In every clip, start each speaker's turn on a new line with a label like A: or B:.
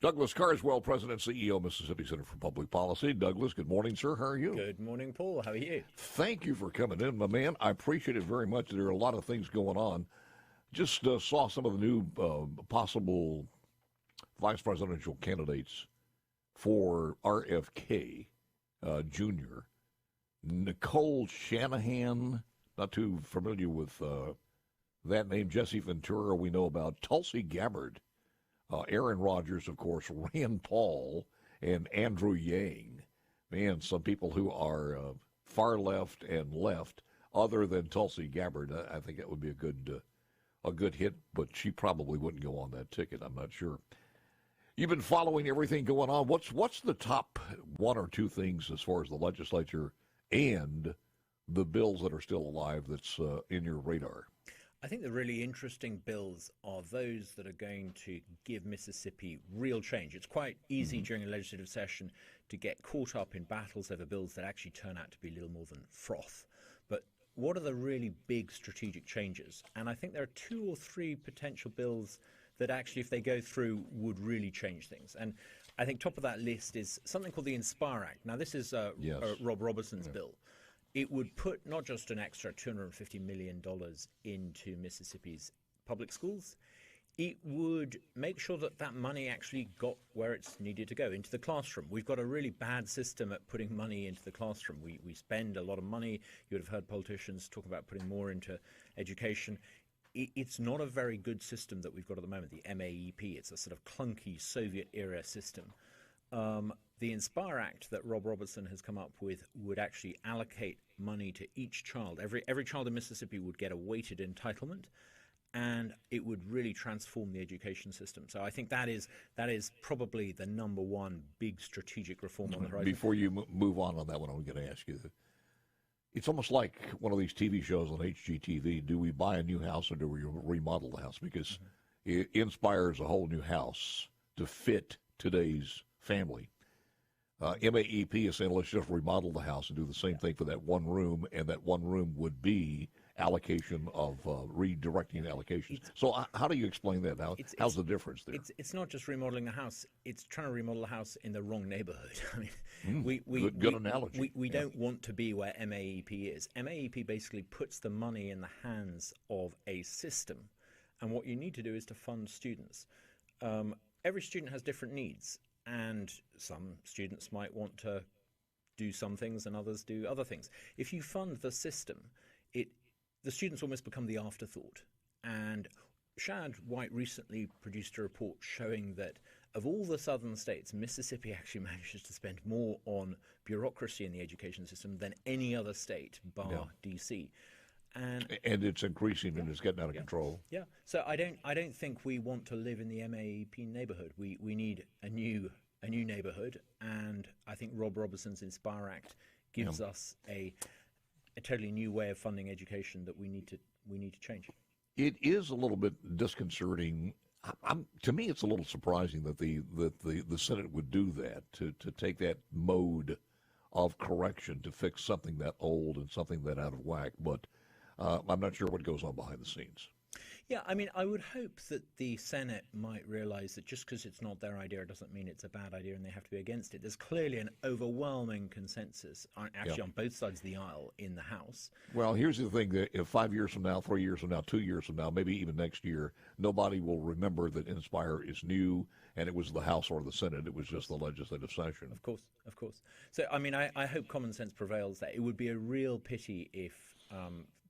A: Douglas Carswell, President and CEO, Mississippi Center for Public Policy. Douglas, good morning, sir. How are you?
B: Good morning, Paul. How are you?
A: Thank you for coming in, my man. I appreciate it very much. There are a lot of things going on. Just saw some of the new possible vice presidential candidates for RFK Jr. Nicole Shanahan, not too familiar with that name. Jesse Ventura, we know about. Tulsi Gabbard. Aaron Rodgers, of course, Rand Paul, and Andrew Yang. Man, some people who are far left and left, other than Tulsi Gabbard. I think that would be a good hit, but she probably wouldn't go on that ticket. I'm not sure. You've been following everything going on. What's the top one or two things as far as the legislature and the bills that are still alive that's in your radar?
B: I think the really interesting bills are those that are going to give Mississippi real change. It's quite easy during a legislative session to get caught up in battles over bills that actually turn out to be little more than froth. But what are the really big strategic changes? And I think there are two or three potential bills that actually, if they go through, would really change things. And I think top of that list is something called the Inspire Act. Now, this is Rob Robertson's bill. It would put not just an extra $250 million into Mississippi's public schools, it would make sure that that money actually got where it's needed to go, into the classroom. We've got a really bad system at putting money into the classroom. We spend a lot of money. You would have heard politicians talk about putting more into education. It's not a very good system that we've got at the moment, the MAEP. It's a sort of clunky Soviet-era system. The Inspire Act that Rob Robertson has come up with would actually allocate money to each child. Every child in Mississippi would get a weighted entitlement, and it would really transform the education system. So I think that is probably the number one big strategic reform on the horizon.
A: Before you move on that one, I'm going to ask you, it's almost like one of these TV shows on HGTV. Do we buy a new house or do we remodel the house? Because it inspires a whole new house to fit today's family. MAEP is saying, let's just remodel the house and do the same thing for that one room, and that one room would be allocation of redirecting allocations. So how do you explain that? How's the difference there?
B: It's not just remodeling the house. It's trying to remodel a house in the wrong neighborhood. I mean,
A: good analogy.
B: We don't want to be where MAEP is. MAEP basically puts the money in the hands of a system, and what you need to do is to fund students. Every student has different needs. And some students might want to do some things and others do other things. If you fund the system, the students almost become the afterthought. And Shad White recently produced a report showing that of all the southern states, Mississippi actually manages to spend more on bureaucracy in the education system than any other state, bar D.C. And
A: it's increasing and it's getting out of control.
B: Yeah. So I don't think we want to live in the MAEP neighborhood. We need a new neighborhood, and I think Rob Robertson's Inspire Act gives us a totally new way of funding education that we need to change.
A: It is a little bit disconcerting. To me, it's a little surprising that the Senate would do that, to take that mode of correction to fix something that old and something that out of whack. But I'm not sure what goes on behind the scenes.
B: Yeah, I mean, I would hope that the Senate might realize that just because it's not their idea doesn't mean it's a bad idea and they have to be against it. There's clearly an overwhelming consensus, actually on both sides of the aisle in the House.
A: Well, here's the thing, that if 5 years from now, 3 years from now, 2 years from now, maybe even next year, nobody will remember that Inspire is new and it was the House or the Senate. It was just the legislative session.
B: Of course. So, I mean, I hope common sense prevails there. It would be a real pity if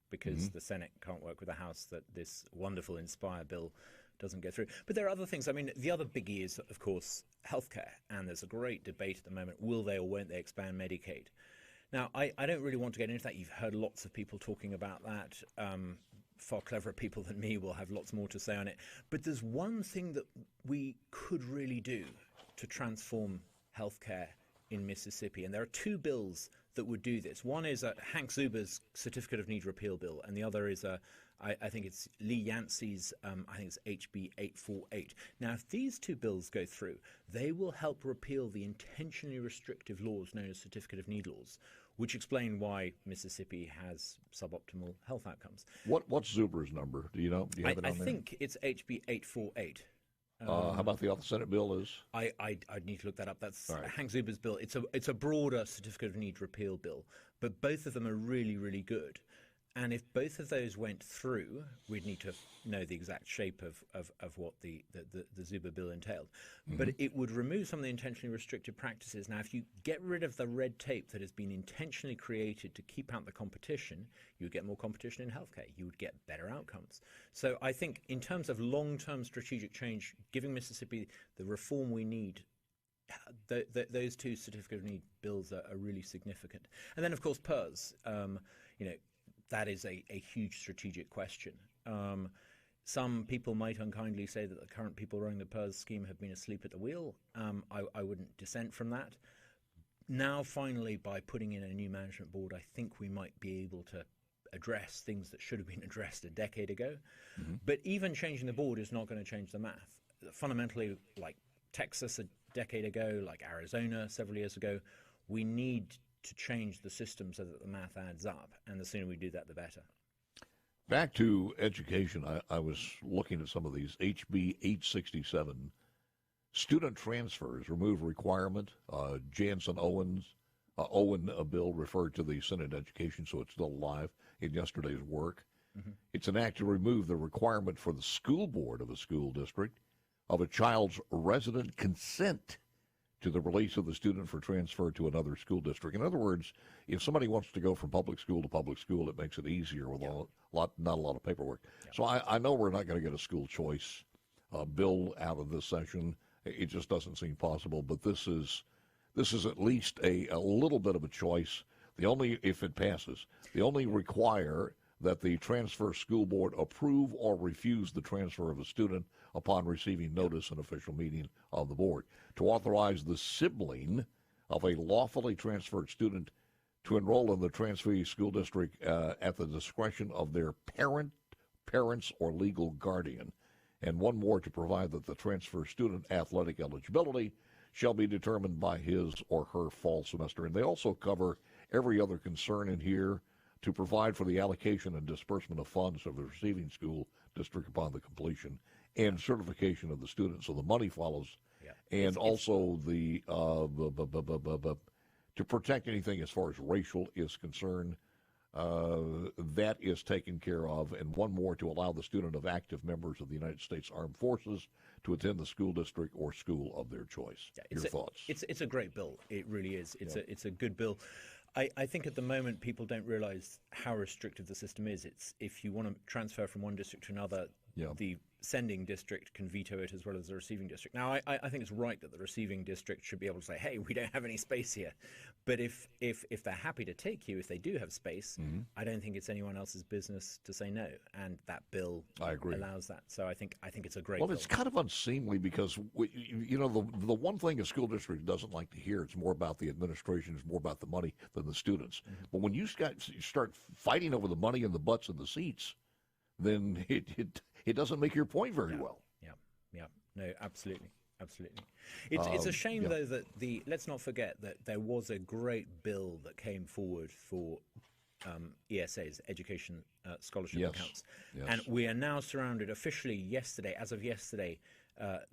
B: because the Senate can't work with the House, that this wonderful Inspire bill doesn't go through. But there are other things. I mean, the other biggie is, of course, healthcare. And there's a great debate at the moment. Will they or won't they expand Medicaid? Now, I don't really want to get into that. You've heard lots of people talking about that. Far cleverer people than me will have lots more to say on it. But there's one thing that we could really do to transform healthcare in Mississippi. And there are two bills that would do this. One is Hank Zuber's Certificate of Need Repeal bill, and the other is I think it's Lee Yancey's, I think it's HB 848. Now, if these two bills go through, they will help repeal the intentionally restrictive laws known as Certificate of Need laws, which explain why Mississippi has suboptimal health outcomes.
A: What's Zuber's number? Do you know? Do you have it on there?
B: I think it's HB 848.
A: How about the other Senate bill is?
B: I'd need to look that up. That's
A: All right.
B: Hank Zuber's bill. It's a broader certificate of need repeal bill, but both of them are really, really good. And if both of those went through, we'd need to know the exact shape of what the Zuber bill entailed. But it would remove some of the intentionally restricted practices. Now, if you get rid of the red tape that has been intentionally created to keep out the competition, you would get more competition in healthcare. You would get better outcomes. So I think in terms of long-term strategic change, giving Mississippi the reform we need, those two certificate of need bills are really significant. And then, of course, PERS. That is a huge strategic question. Some people might unkindly say that the current people running the PERS scheme have been asleep at the wheel. I wouldn't dissent from that. Now, finally, by putting in a new management board, I think we might be able to address things that should have been addressed a decade ago. But even changing the board is not going to change the math. Fundamentally, like Texas a decade ago, like Arizona several years ago, we need to change the system so that the math adds up, and the sooner we do that, the better.
A: Back to education, I was looking at some of these. HB 867, student transfers, remove requirement. Jansen-Owen bill referred to the Senate Education, so it's still alive in yesterday's work. It's an act to remove the requirement for the school board of a school district of a child's resident consent to the release of the student for transfer to another school district. In other words, if somebody wants to go from public school to public school, it makes it easier with not a lot of paperwork. So I know we're not going to get a school choice bill out of this session. It just doesn't seem possible. But this is at least a little bit of a choice. If it passes, they only require that the transfer school board approve or refuse the transfer of a student upon receiving notice and official meeting of the board. To authorize the sibling of a lawfully transferred student to enroll in the transferee school district at the discretion of their parents, or legal guardian. And one more, to provide that the transfer student athletic eligibility shall be determined by his or her fall semester. And they also cover every other concern in here, to provide for the allocation and disbursement of funds of the receiving school district upon the completion and certification of the student, so the money follows. And also to protect anything as far as racial is concerned, that is taken care of. And one more, to allow the student of active members of the United States Armed Forces to attend the school district or school of their choice. Your thoughts?
B: It's a great bill. It really is. It's a good bill. I think at the moment people don't realize how restrictive the system is. It's if you want to transfer from one district to another, the sending district can veto it as well as the receiving district. Now, I think it's right that the receiving district should be able to say, hey, we don't have any space here. But if they're happy to take you, if they do have space, I don't think it's anyone else's business to say no. And that bill allows that. So I think it's a great bill.
A: Well, it's kind of unseemly because, the one thing a school district doesn't like to hear, it's more about the administration, it's more about the money than the students. But when you start fighting over the money and the butts and the seats, then it doesn't make your point very well.
B: Yeah. No, absolutely. It's a shame, though, that let's not forget that there was a great bill that came forward for ESAs, Education Scholarship Accounts. And we are now surrounded officially as of yesterday,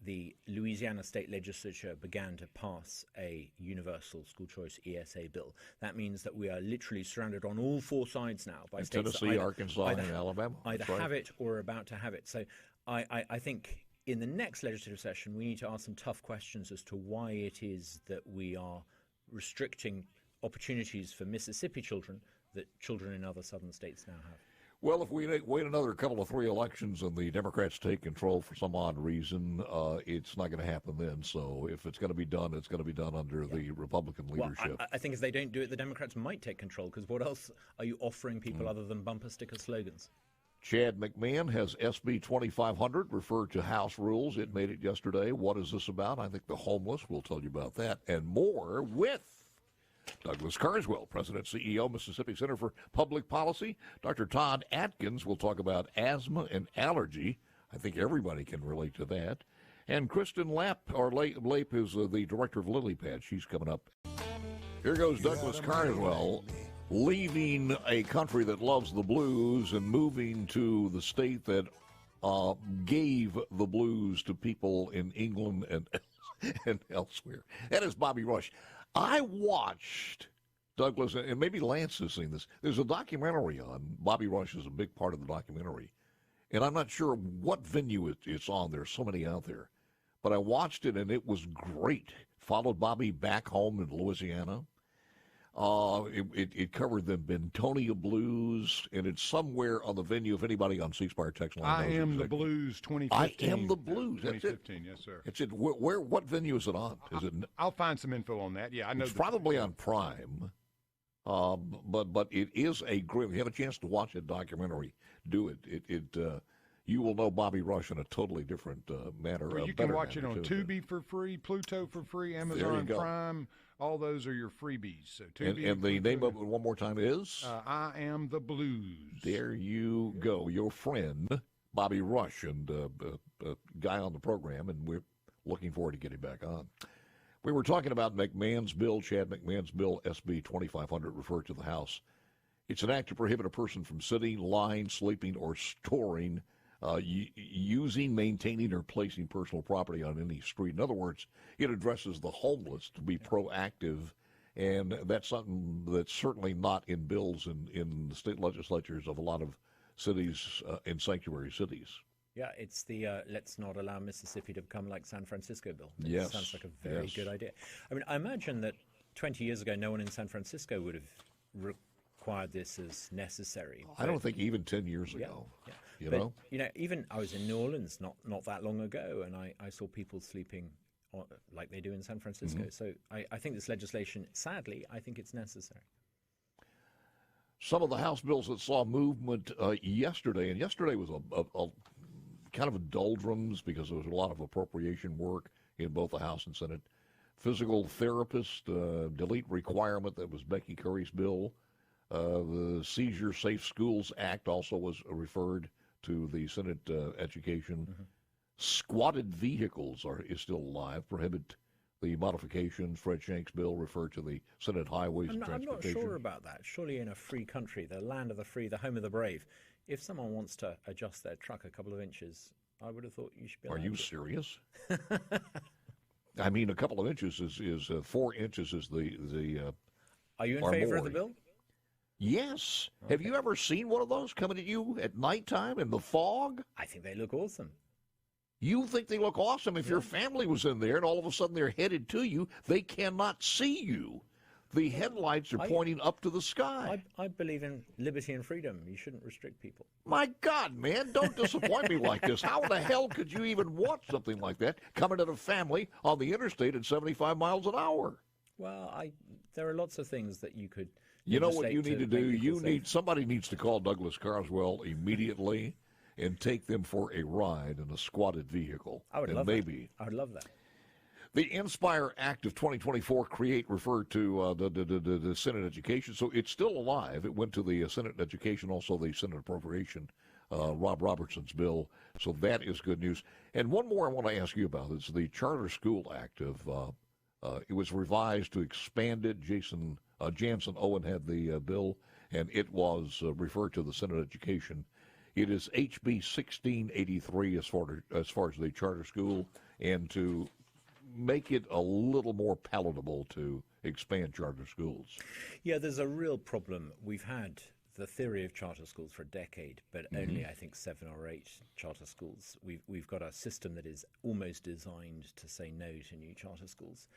B: the Louisiana State Legislature began to pass a universal school choice ESA bill. That means that we are literally surrounded on all four sides now by states
A: Tennessee, Arkansas, and Alabama.
B: Either have it or are about to have it. So I think in the next legislative session, we need to ask some tough questions as to why it is that we are restricting opportunities for Mississippi children that children in other southern states now have.
A: Well, if we wait another couple of 3 elections and the Democrats take control for some odd reason, it's not going to happen then. So if it's going to be done, it's going to be done under the Republican leadership.
B: Well, I think if they don't do it, the Democrats might take control, because what else are you offering people other than bumper sticker slogans?
A: Chad McMahon has SB 2500 referred to House rules. It made it yesterday. What is this about? I think the homeless will tell you about that and more with Douglas Carswell, President and CEO, Mississippi Center for Public Policy. Dr. Todd Atkins will talk about asthma and allergy. I think everybody can relate to that. And Kristen Lapp is the director of LilyPad. She's coming up. Here goes Douglas Carswell, leaving a country that loves the blues and moving to the state that gave the blues to people in England and elsewhere. That is Bobby Rush. I watched, Douglas, and maybe Lance has seen this. There's a documentary on Bobby Rush is a big part of the documentary. And I'm not sure what venue it's on. There's so many out there. But I watched it, and it was great. Followed Bobby back home in Louisiana. It covered the Bentonia Blues, and it's somewhere on the venue. If anybody on C Spire text line knows,
C: I Am the Blues 2015.
A: I Am the Blues. That's
C: 2015, yes, sir.
A: It's it. What venue is it on? Is it?
C: I'll find some info on that. Yeah, I know.
A: It's probably on Prime. But it is a great. If you have a chance to watch that documentary, do it. You will know Bobby Rush in a totally different manner.
C: Well, you can watch it on Tubi for free, Pluto for free, Amazon Prime. All those are your freebies. So Tubi
A: and the name of it one more time is?
C: I Am the Blues.
A: There you go. Your friend, Bobby Rush, and a guy on the program, and we're looking forward to getting back on. We were talking about McMahon's bill, Chad McMahon's bill, SB 2500, referred to the House. It's an act to prohibit a person from sitting, lying, sleeping, or storing, using, maintaining, or placing personal property on any street. In other words, it addresses the homeless to be proactive, and that's something that's certainly not in bills in the state legislatures of a lot of cities and sanctuary cities.
B: Yeah, it's the let's not allow Mississippi to become like San Francisco bill. It
A: yes.
B: Sounds like a very good idea. I mean, I imagine that 20 years ago, no one in San Francisco would have required this as necessary.
A: I don't think even 10 years ago.
B: Yeah.
A: You know,
B: even I was in New Orleans not that long ago, and I saw people sleeping like they do in San Francisco.
A: Mm-hmm.
B: So I think this legislation, sadly, I think it's necessary.
A: Some of the House bills that saw movement yesterday, and yesterday was a kind of a doldrums because there was a lot of appropriation work in both the House and Senate. Physical therapist, delete requirement, that was Becky Curry's bill. The Seizure Safe Schools Act also was referred to the Senate Education. Mm-hmm. Squatted vehicles is still alive. Prohibit the modifications. Fred Shank's bill referred to the Senate Highways and Transportation.
B: I'm not sure about that. Surely in a free country, the land of the free, the home of the brave, if someone wants to adjust their truck a couple of inches, I would have thought you should be allowed to.
A: Are you serious? I mean, a couple of inches is 4 inches is the
B: Are you in favor of the bill?
A: Yes.
B: Okay.
A: Have you ever seen one of those coming at you at nighttime in the fog?
B: I think they look awesome.
A: You think they look awesome. If your family was in there and all of a sudden they're headed to you, they cannot see you. The headlights are pointing up to the sky.
B: I believe in liberty and freedom. You shouldn't restrict people.
A: My God, man, don't disappoint me like this. How the hell could you even watch something like that coming at a family on the interstate at 75 miles an hour?
B: Well, there are lots of things that you could...
A: You know what you need to do? Somebody needs to call Douglas Carswell immediately and take them for a ride in a squatted vehicle.
B: I would love that. I would love that.
A: The Inspire Act of 2024 referred to the Senate Education, so it's still alive. It went to the Senate Education, also the Senate Appropriation, Rob Robertson's bill, so that is good news. And one more I want to ask you about is the Charter School Act. It was revised to expand it. Jansen Owen had the bill, and it was referred to the Senate Education. It is HB 1683 as far as the charter school, and to make it a little more palatable to expand charter schools.
B: Yeah, there's a real problem. We've had the theory of charter schools for a decade, but only, I think, 7 or 8 charter schools. We've got a system that is almost designed to say no to new charter schools,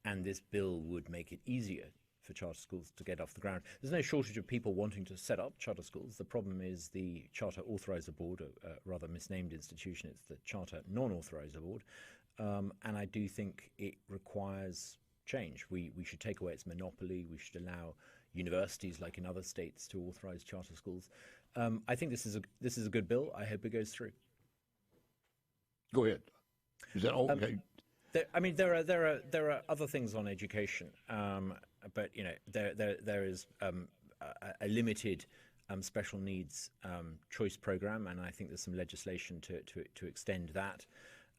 B: and this bill would make it easier for charter schools to get off the ground. There's no shortage of people wanting to set up charter schools. The problem is the Charter Authorizer Board, a rather misnamed institution. It's the Charter Non-Authorizer Board. And I do think it requires change. We should take away its monopoly. We should allow universities, like in other states, to authorize charter schools. I think this is a good bill. I hope it goes through.
A: Go ahead. Is that okay?
B: There are other things on education, but there is a limited special needs choice program, and I think there's some legislation to extend that.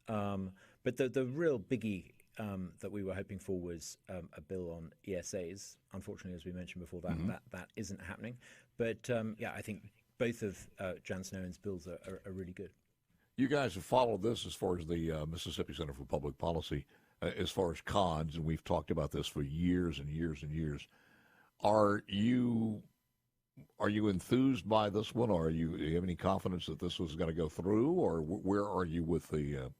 B: But the real biggie that we were hoping for was a bill on ESAs. Unfortunately, as we mentioned before, that isn't happening. But I think both of Jansen Owen's bills are really good.
A: You guys have followed this as far as the Mississippi Center for Public Policy, as far as cons, and we've talked about this for years and years and years. Are you enthused by this one, or do you have any confidence that this was going to go through, or where are you with the?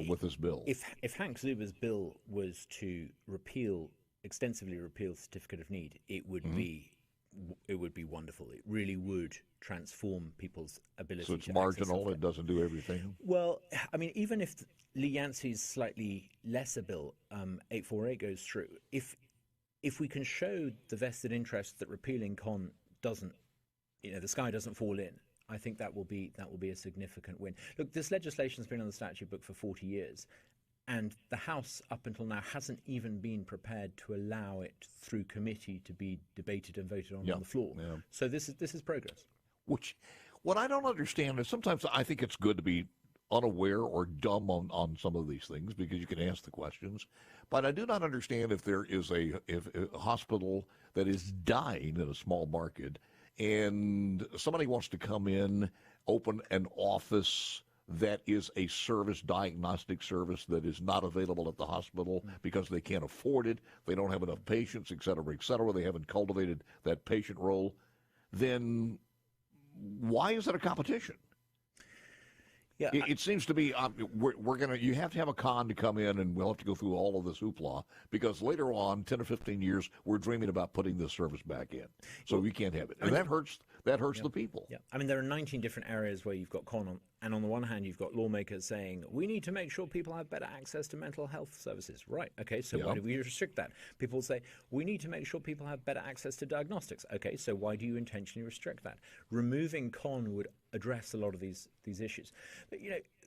A: With this bill,
B: if Hank Zuber's bill was to extensively repeal certificate of need, it would be wonderful. It really would transform people's ability.
A: So it's marginal. It doesn't do everything.
B: Well, I mean, even if Lee Yancey's slightly lesser bill, 848, goes through, if we can show the vested interest that repealing con doesn't, the sky doesn't fall in, I think that will be a significant win. Look, this legislation's been on the statute book for 40 years, and the House up until now hasn't even been prepared to allow it through committee to be debated and voted on the floor. Yeah. So this is progress.
A: What I don't understand is sometimes I think it's good to be unaware or dumb on some of these things because you can ask the questions. But I do not understand if there is a hospital that is dying in a small market and somebody wants to come in, open an office that is a diagnostic service that is not available at the hospital because they can't afford it, they don't have enough patients, et cetera, they haven't cultivated that patient role, then why is that a competition? Yeah, it seems to be you have to have a con to come in, and we'll have to go through all of this hoopla because later on, 10 or 15 years, we're dreaming about putting this service back in. So we can't have it, and that hurts the people.
B: Yeah, I mean there are 19 different areas where you've got con and on the one hand you've got lawmakers saying we need to make sure people have better access to mental health services. Right? Okay, so why do we restrict that? People say we need to make sure people have better access to diagnostics. Okay, so why do you intentionally restrict that? Removing con would address a lot of these issues. But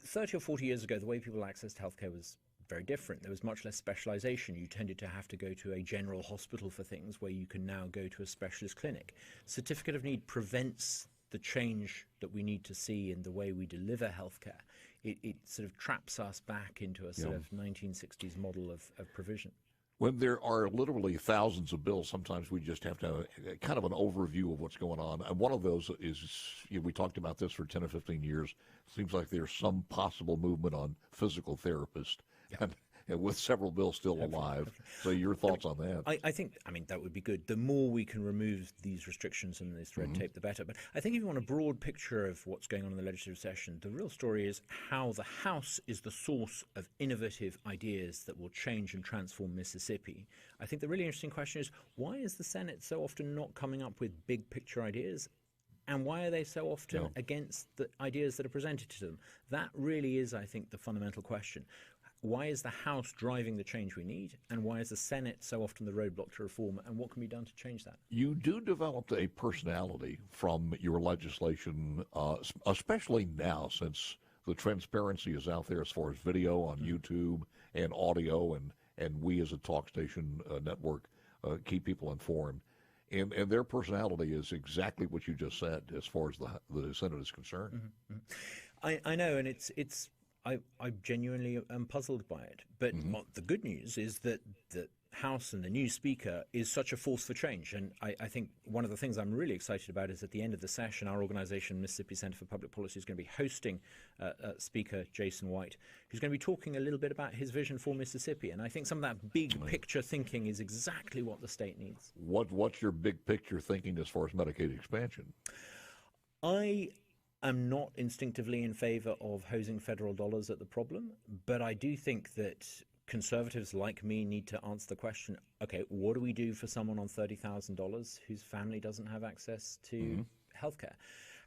B: 30 or 40 years ago, the way people accessed healthcare was very different. There was much less specialization. You tended to have to go to a general hospital for things where you can now go to a specialist clinic. Certificate of need prevents the change that we need to see in the way we deliver healthcare. It sort of traps us back into a sort of 1960s model of provision.
A: When there are literally thousands of bills, sometimes we just have to have kind of an overview of what's going on. And one of those is, we talked about this for 10 or 15 years. It seems like there's some possible movement on physical therapists, and with several bills still alive. So your thoughts on that?
B: I think that would be good. The more we can remove these restrictions and this red tape, the better. But I think if you want a broad picture of what's going on in the legislative session, the real story is how the House is the source of innovative ideas that will change and transform Mississippi. I think the really interesting question is, why is the Senate so often not coming up with big picture ideas? And why are they so often against the ideas that are presented to them? That really is, I think, the fundamental question. Why is the House driving the change we need, and why is the Senate so often the roadblock to reform, and what can be done to change that?
A: You do develop a personality from your legislation, especially now since the transparency is out there as far as video on YouTube and audio, and we as a talk station network keep people informed. And their personality is exactly what you just said as far as the Senate is concerned.
B: I know, and I genuinely am puzzled by it. But the good news is that the House and the new Speaker is such a force for change. And I think one of the things I'm really excited about is at the end of the session, our organization, Mississippi Center for Public Policy, is going to be hosting Speaker Jason White, who's going to be talking a little bit about his vision for Mississippi. And I think some of that big picture thinking is exactly what the state needs.
A: What's your big picture thinking as far as Medicaid expansion?
B: I'm not instinctively in favor of hosing federal dollars at the problem, but I do think that conservatives like me need to answer the question, okay, what do we do for someone on $30,000 whose family doesn't have access to healthcare?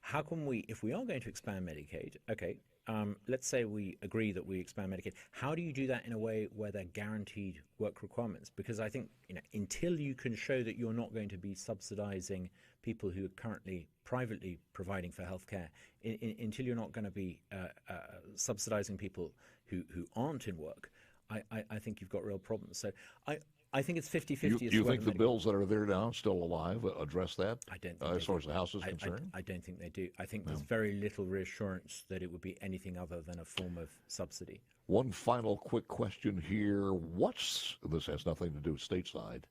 B: How can we, if we are going to expand Medicaid, okay, let's say we agree that we expand Medicaid, how do you do that in a way where they're guaranteed work requirements? Because I think until you can show that you're not going to be subsidizing people who are currently privately providing for healthcare, until you're not going to be subsidizing people who aren't in work, I think you've got real problems. So I think it's 50-50.
A: Do you think the bills that are there now, still alive, address that?
B: I don't think
A: as far as the House is concerned?
B: I don't think they do. I think there's very little reassurance that it would be anything other than a form of subsidy.
A: One final quick question here. This has nothing to do with stateside.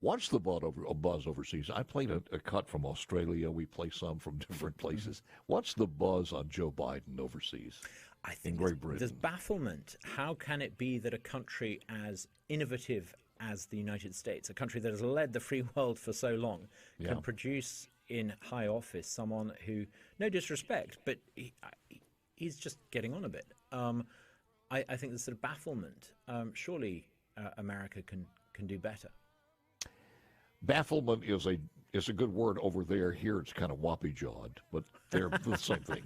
A: What's the buzz overseas? I played a cut from Australia. We play some from different places. What's the buzz on Joe Biden overseas?
B: I think
A: in Great Britain,
B: there's bafflement. How can it be that a country as innovative as the United States, a country that has led the free world for so long, can produce in high office someone who, no disrespect, but he's just getting on a bit. I think there's sort of bafflement. Surely America can do better.
A: Bafflement is a good word over there. Here it's kind of whoppy-jawed, but they're the same thing.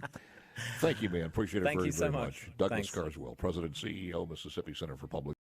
A: Thank you, man. Appreciate it very much. Douglas Carswell, President and CEO, Mississippi Center for Public